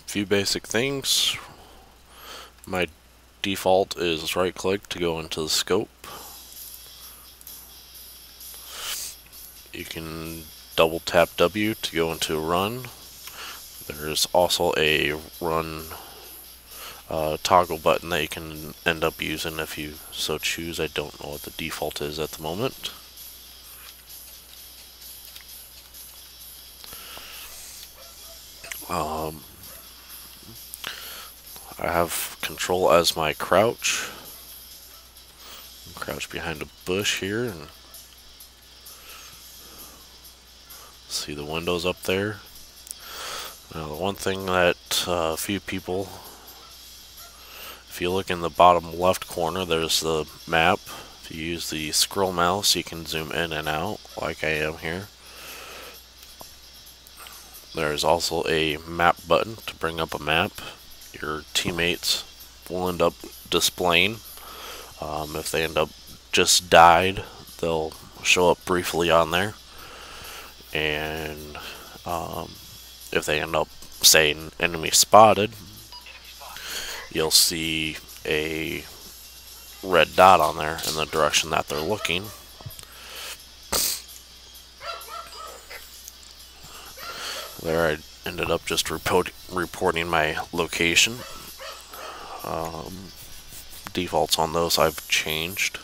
Few basic things. My default is right click to go into the scope. You can double tap W to go into run. There's also a run toggle button that you can end up using if you so choose. I don't know what the default is at the moment. I have control as my crouch. Crouch behind a bush here and see the windows up there. Now the one thing that a few people, if you look in the bottom left corner, there's the map. If you use the scroll mouse, you can zoom in and out like I am here. There's also a map button to bring up a map. Your teammates will end up displaying. If they end up just died, they'll show up briefly on there. And if they end up saying enemy spotted, you'll see a red dot on there in the direction that they're looking. There I ended up just reporting my location. Defaults on those I've changed.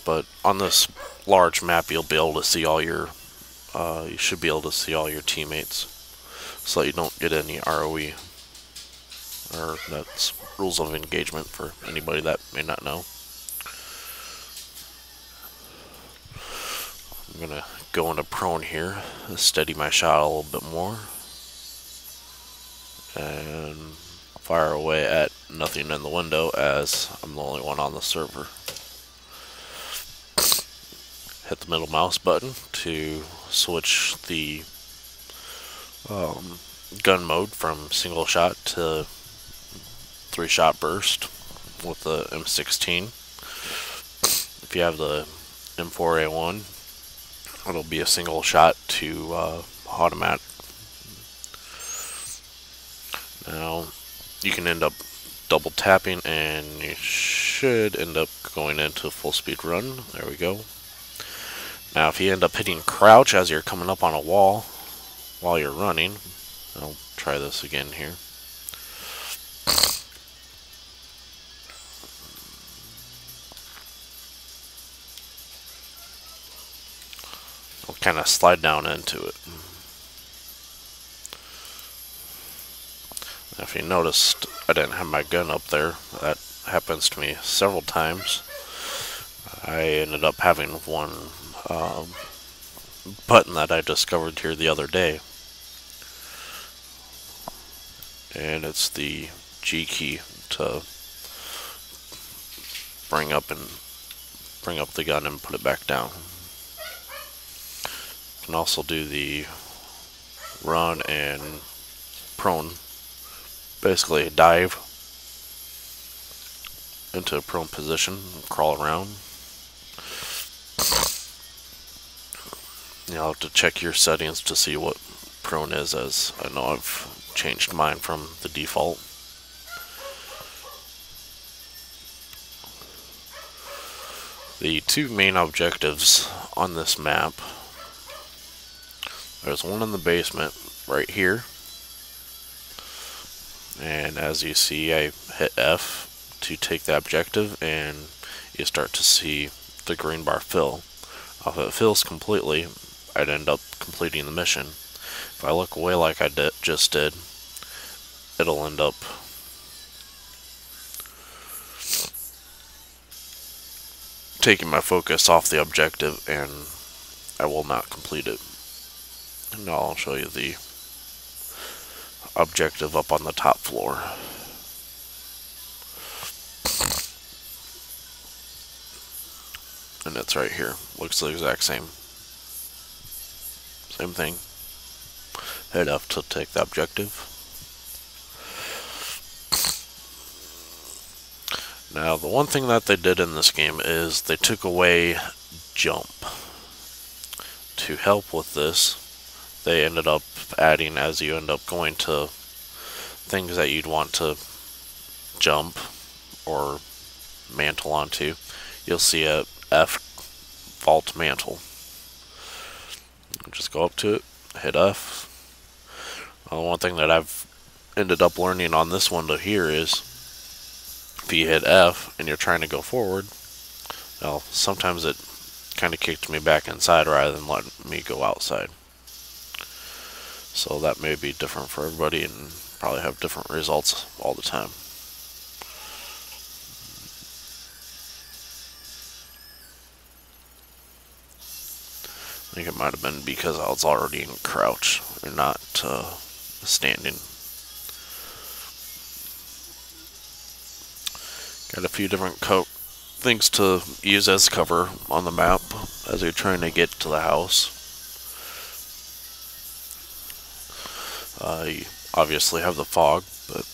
But on this large map you'll be able to see all your you should be able to see all your teammates so that you don't get any ROE, or that's rules of engagement for anybody that may not know. I'm gonna go into prone here, steady my shot a little bit more, and fire away at nothing in the window as I'm the only one on the server. Hit the middle mouse button to switch the gun mode from single shot to 3-shot burst with the M16. If you have the M4A1, it'll be a single shot to automatic. Now you can end up double tapping and you should end up going into a full speed run. There we go. Now if you end up hitting crouch as you're coming up on a wall while you're running, I'll try this again here. I'll kind of slide down into it. Now if you noticed, I didn't have my gun up there. That happens to me several times. I ended up having one button that I discovered here the other day, and it's the G key to bring up the gun and put it back down. You can also do the run and prone, basically dive into a prone position and crawl around. You'll have to check your settings to see what prone is, as I know I've changed mine from the default. The two main objectives on this map, there's one in the basement right here, and as you see I hit F to take the objective and you start to see the green bar fill. If it fills completely, I'd end up completing the mission. If I look away like I just did, it'll end up taking my focus off the objective and I will not complete it. Now I'll show you the objective up on the top floor. And it's right here. Looks the exact same. Same thing. Hit F to take the objective. Now, the one thing that they did in this game is they took away jump. To help with this, they ended up adding as you end up going to things that you'd want to jump or mantle onto. You'll see a F vault mantle. Just go up to it, hit F. One thing that I've ended up learning on this window here is if you hit F and you're trying to go forward, well, sometimes it kind of kicked me back inside rather than letting me go outside. So that may be different for everybody and probably have different results all the time. I think it might have been because I was already in crouch and not standing. Got a few different things to use as cover on the map as you're trying to get to the house. You obviously have the fog, but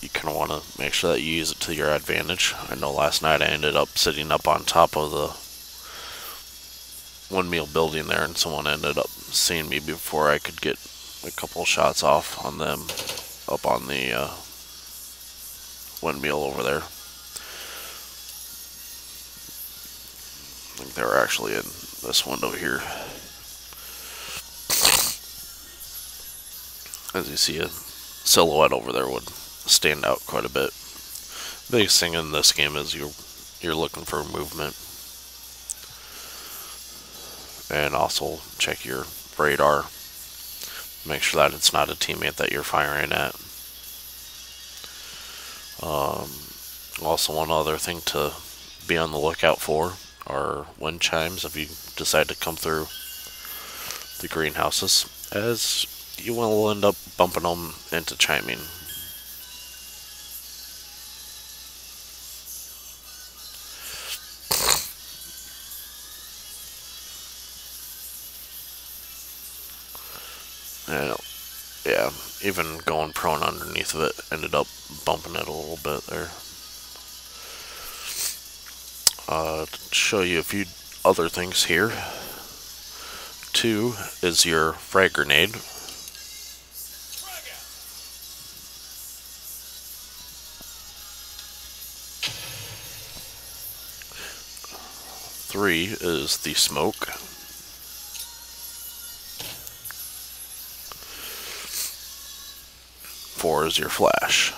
you kind of want to make sure that you use it to your advantage. I know last night I ended up sitting up on top of the windmill building there, and someone ended up seeing me before I could get a couple shots off on them up on the windmill over there. I think they were actually in this window here. As you see, a silhouette over there would stand out quite a bit. Biggest thing in this game is you're looking for movement, and also check your radar. Make sure that it's not a teammate that you're firing at. Also, one other thing to be on the lookout for are wind chimes if you decide to come through the greenhouses, as you will end up bumping them into chiming. And yeah, even going prone underneath of it ended up bumping it a little bit there. To show you a few other things here. 2 is your frag grenade. 3 is the smoke. 4 is your flash.